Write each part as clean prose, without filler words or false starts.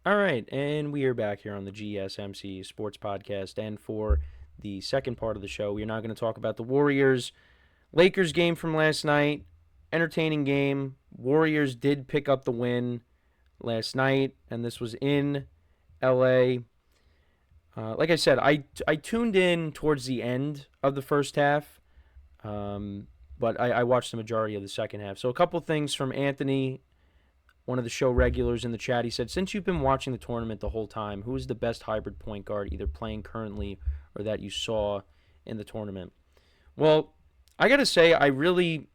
All right, and we are back here on the GSMC Sports Podcast. And for the second part of the show, we are now going to talk about the Warriors Lakers game from last night. Entertaining game. Warriors did pick up the win last night, and this was in LA. Like I said, I tuned in towards the end of the first half, but I watched the majority of the second half. So a couple things from Anthony, one of the show regulars in the chat. He said, since you've been watching the tournament the whole time, who is the best hybrid point guard either playing currently or that you saw in the tournament? Well, I got to say, one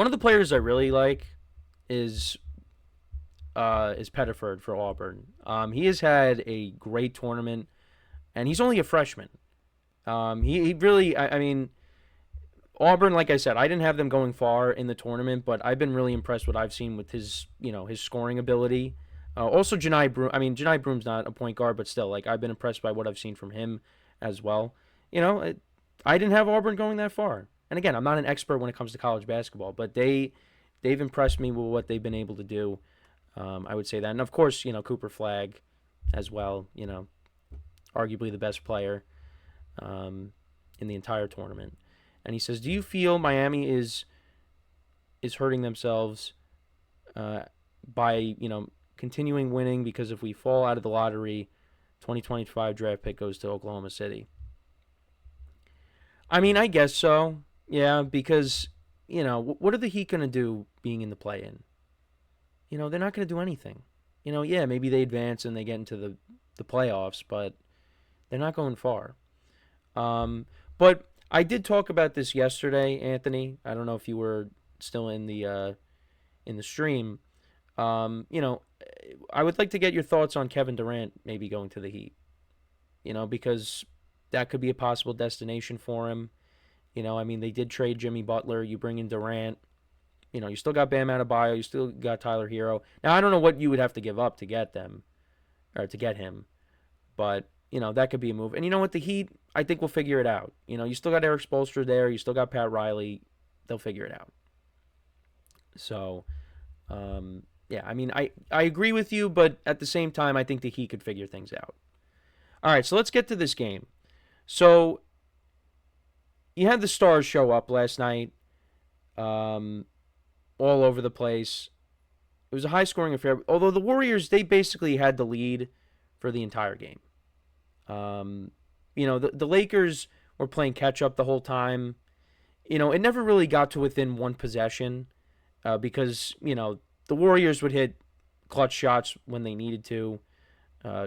of the players I really like is Pettiford for Auburn. He has had a great tournament, and he's only a freshman. He really, I mean, Auburn, like I said, I didn't have them going far in the tournament, but I've been really impressed with what I've seen with his scoring ability. Also, Janai Broom. I mean, Janai Broom's not a point guard, but still, like I've been impressed by what I've seen from him as well. I didn't have Auburn going that far. And again, I'm not an expert when it comes to college basketball, but they've impressed me with what they've been able to do. I would say that, and of course, Cooper Flag as well. Arguably the best player in the entire tournament. And he says, do you feel Miami is hurting themselves by continuing winning, because if we fall out of the lottery, 2025 draft pick goes to Oklahoma City? I mean, I guess so. Yeah, because what are the Heat gonna do being in the play-in? They're not gonna do anything. Yeah, maybe they advance and they get into the playoffs, but they're not going far. But I did talk about this yesterday, Anthony. I don't know if you were still in the stream. I would like to get your thoughts on Kevin Durant maybe going to the Heat. Because that could be a possible destination for him. I mean, they did trade Jimmy Butler. You bring in Durant. You still got Bam Adebayo. You still got Tyler Hero. Now, I don't know what you would have to give up to get them, or to get him. But, that could be a move. And you know what? The Heat, I think, will figure it out. You still got Eric Spoelstra there. You still got Pat Riley. They'll figure it out. So, yeah, I mean, I agree with you, but at the same time, I think the Heat could figure things out. All right, so let's get to this game. So, you had the stars show up last night, all over the place. It was a high-scoring affair, although the Warriors, they basically had the lead for the entire game. The Lakers were playing catch-up the whole time. It never really got to within one possession because, the Warriors would hit clutch shots when they needed to.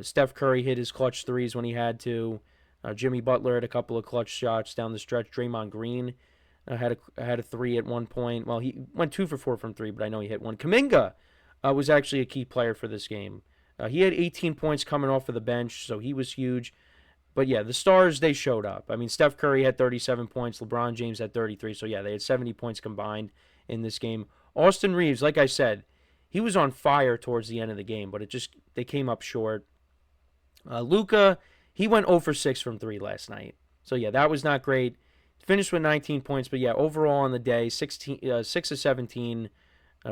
Steph Curry hit his clutch threes when he had to. Jimmy Butler had a couple of clutch shots down the stretch. Draymond Green had a three at one point. Well, he went 2 for 4 from three, but I know he hit one. Kuminga was actually a key player for this game. He had 18 points coming off of the bench, so he was huge. But yeah, the stars, they showed up. I mean, Steph Curry had 37 points. LeBron James had 33. So yeah, they had 70 points combined in this game. Austin Reeves, like I said, he was on fire towards the end of the game, but they came up short. Luka, he went 0 for 6 from 3 last night. So yeah, that was not great. Finished with 19 points, but yeah, overall on the day, 6 of 17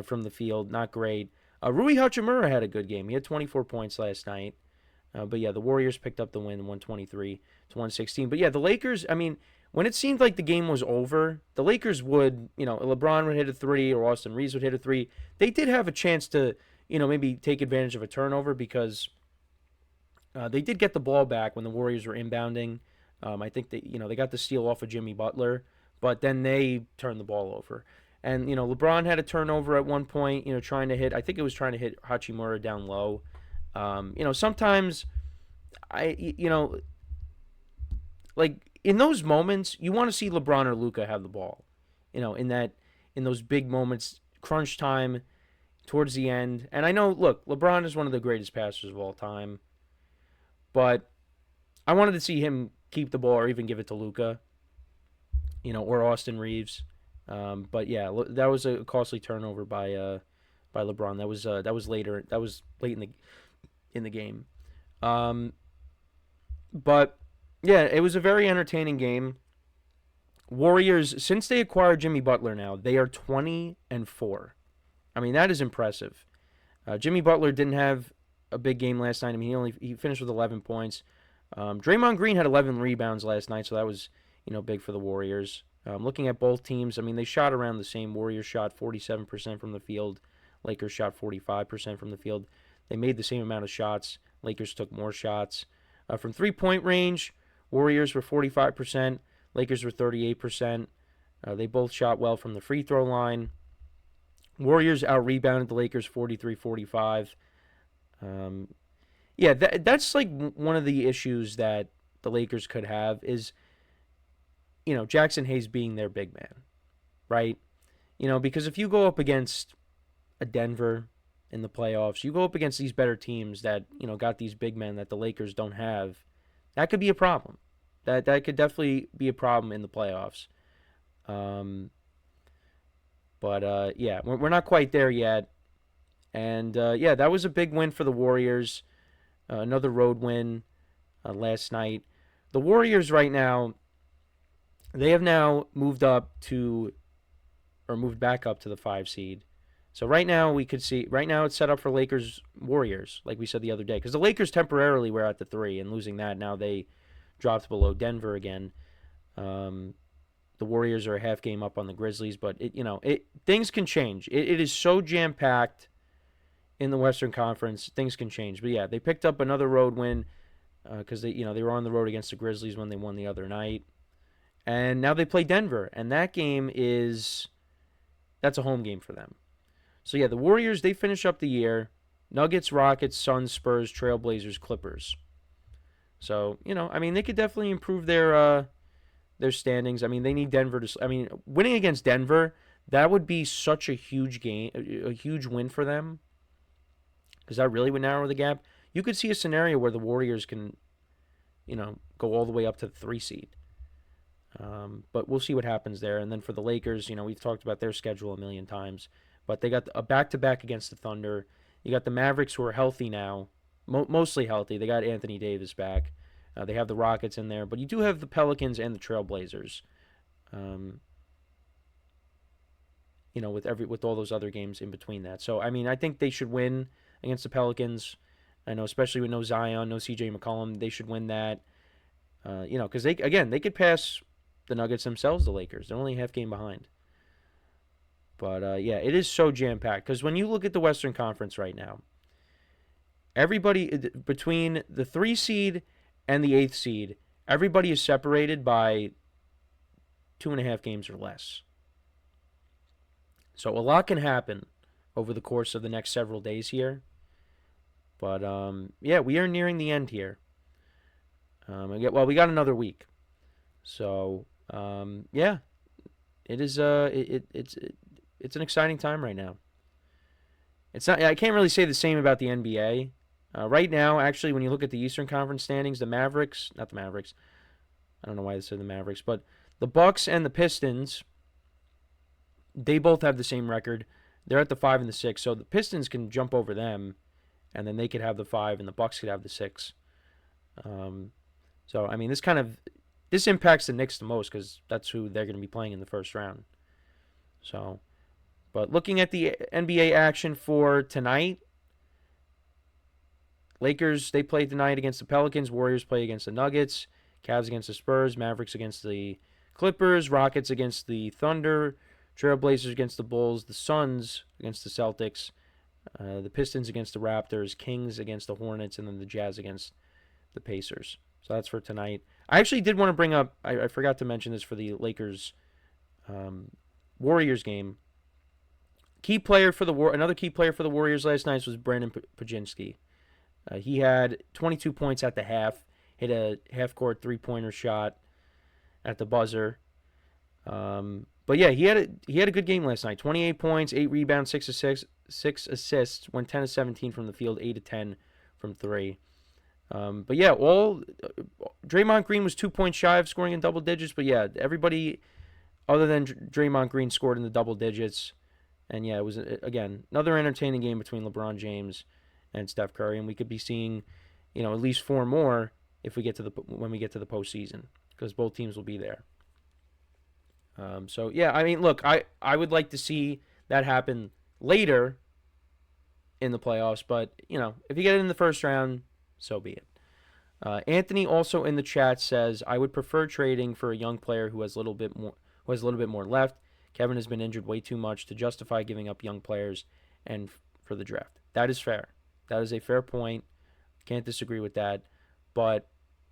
from the field, not great. Rui Hachimura had a good game. He had 24 points last night. But yeah, the Warriors picked up the win, 123-116. But yeah, the Lakers, I mean, when it seemed like the game was over, the Lakers would, LeBron would hit a three or Austin Reeves would hit a three. They did have a chance to, maybe take advantage of a turnover because they did get the ball back when the Warriors were inbounding. I think they got the steal off of Jimmy Butler, but then they turned the ball over. And, LeBron had a turnover at one point, trying to hit Hachimura down low. Sometimes like in those moments, you want to see LeBron or Luka have the ball, in those big moments, crunch time towards the end. And I know, look, LeBron is one of the greatest passers of all time, but I wanted to see him keep the ball or even give it to Luka, or Austin Reeves. But yeah, that was a costly turnover by LeBron. That was later. That was late in the game. But yeah, it was a very entertaining game. Warriors, since they acquired Jimmy Butler now, they are 20-4. I mean, that is impressive. Jimmy Butler didn't have a big game last night. I mean, he finished with 11 points. Draymond Green had 11 rebounds last night, so that was big for the Warriors. Looking at both teams, I mean, they shot around the same. Warriors shot 47% from the field. Lakers shot 45% from the field. They made the same amount of shots. Lakers took more shots. From three-point range, Warriors were 45%. Lakers were 38%. They both shot well from the free throw line. Warriors out-rebounded the Lakers 43-45. Yeah, that's like one of the issues that the Lakers could have is, Jackson Hayes being their big man, right? Because if you go up against a Denver in the playoffs, you go up against these better teams that, got these big men that the Lakers don't have, that could be a problem. That could definitely be a problem in the playoffs. But yeah, we're not quite there yet. And yeah, that was a big win for the Warriors. Another road win last night. The Warriors right now, they have now moved back up to the 5 seed. So right now it's set up for Lakers Warriors, like we said the other day, because the Lakers temporarily were at the 3 and losing that. Now they dropped below Denver again. The Warriors are a half game up on the Grizzlies, but things can change. It is so jam packed in the Western Conference, things can change. But yeah, they picked up another road win because they were on the road against the Grizzlies when they won the other night, and now they play Denver, and that's a home game for them. So yeah, the Warriors, they finish up the year: Nuggets, Rockets, Suns, Spurs, Trailblazers, Clippers. So I mean, they could definitely improve their standings. I mean, they need Denver to. I mean, winning against Denver, that would be such a huge game, a huge win for them, because that really would narrow the gap. You could see a scenario where the Warriors can, go all the way up to the 3 seed. But we'll see what happens there. And then for the Lakers, we've talked about their schedule a million times, but they got a back-to-back against the Thunder. You got the Mavericks, who are healthy now, mostly healthy. They got Anthony Davis back. They have the Rockets in there, but you do have the Pelicans and the Trailblazers. With all those other games in between that. So I mean, I think they should win against the Pelicans. I know, especially with no Zion, no CJ McCollum, they should win that. Because they could pass the Nuggets themselves, the Lakers. They're only a half game behind. But yeah, it is so jam packed. Because when you look at the Western Conference right now, everybody between the 3 seed and the 8th seed, everybody is separated by 2.5 games or less. So a lot can happen over the course of the next several days here. But yeah, we are nearing the end here. We got another week. So yeah, it is. It's an exciting time right now. It's not. I can't really say the same about the NBA. Right now, actually, when you look at the Eastern Conference standings, not the Mavericks. I don't know why I said the Mavericks, but the Bucks and the Pistons, they both have the same record. They're at the 5 and the 6, so the Pistons can jump over them, and then they could have the 5, and the Bucks could have the 6. So I mean, this impacts the Knicks the most because that's who they're going to be playing in the first round. So, but looking at the NBA action for tonight, Lakers, they play tonight against the Pelicans. Warriors play against the Nuggets. Cavs against the Spurs. Mavericks against the Clippers. Rockets against the Thunder. Trailblazers against the Bulls. The Suns against the Celtics. The Pistons against the Raptors. Kings against the Hornets. And then the Jazz against the Pacers. So that's for tonight. I actually did want to bring up, I forgot to mention this for the Lakers Warriors game. Another key player for the Warriors last night was Brandon Pajinski. He had 22 points at the half, hit a half-court three-pointer shot at the buzzer. But yeah, he had a good game last night. 28 points, 8 rebounds, 6 assists, went 10 of 17 from the field, 8 of 10 from 3. But yeah, Draymond Green was 2 points shy of scoring in double digits. But yeah, everybody other than Draymond Green scored in the double digits. And yeah, it was, again, another entertaining game between LeBron James and Steph Curry, and we could be seeing, at least 4 more when we get to the postseason, because both teams will be there. So yeah, I mean, look, I would like to see that happen later in the playoffs. But, if you get it in the first round, so be it. Anthony also in the chat says, I would prefer trading for a young player who has a little bit more left. Kevin has been injured way too much to justify giving up young players and for the draft. That is fair. That is a fair point. Can't disagree with that. But,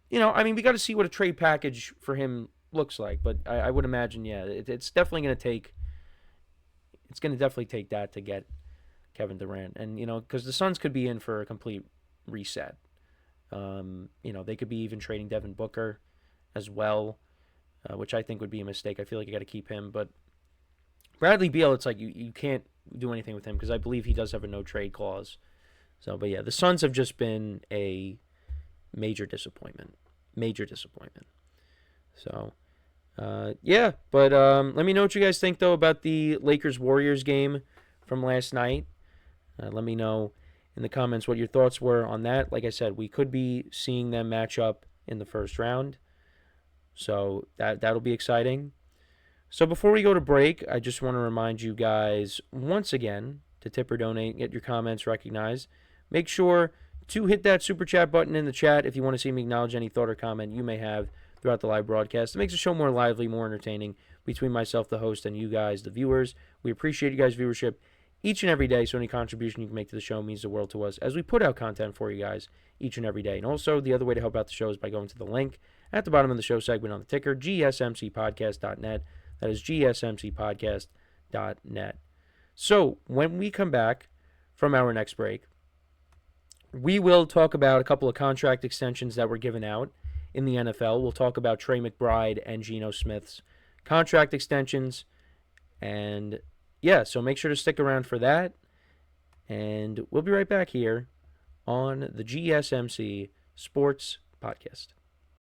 we got to see what a trade package for him looks like. But I would imagine, it's definitely going to take. It's going to definitely take that to get Kevin Durant, and because the Suns could be in for a complete reset. They could be even trading Devin Booker as well, which I think would be a mistake. I feel like you got to keep him, but Bradley Beal, it's like you can't do anything with him because I believe he does have a no trade clause. So, but yeah, the Suns have just been a major disappointment. So, but let me know what you guys think though about the Lakers-Warriors game from last night. Let me know in the comments what your thoughts were on that. Like I said, we could be seeing them match up in the first round. So that'll be exciting. So before we go to break, I just want to remind you guys once again to tip or donate, get your comments recognized. Make sure to hit that super chat button in the chat if you want to see me acknowledge any thought or comment you may have throughout the live broadcast. It makes the show more lively, more entertaining between myself, the host, and you guys, the viewers. We appreciate you guys' viewership each and every day, so any contribution you can make to the show means the world to us as we put out content for you guys each and every day. And also, the other way to help out the show is by going to the link at the bottom of the show segment on the ticker, GSMCPodcast.net. That is GSMCPodcast.net. So, when we come back from our next break, we will talk about a couple of contract extensions that were given out in the NFL. We'll talk about Trey McBride and Geno Smith's contract extensions. And yeah, so make sure to stick around for that. And we'll be right back here on the GSMC Sports Podcast.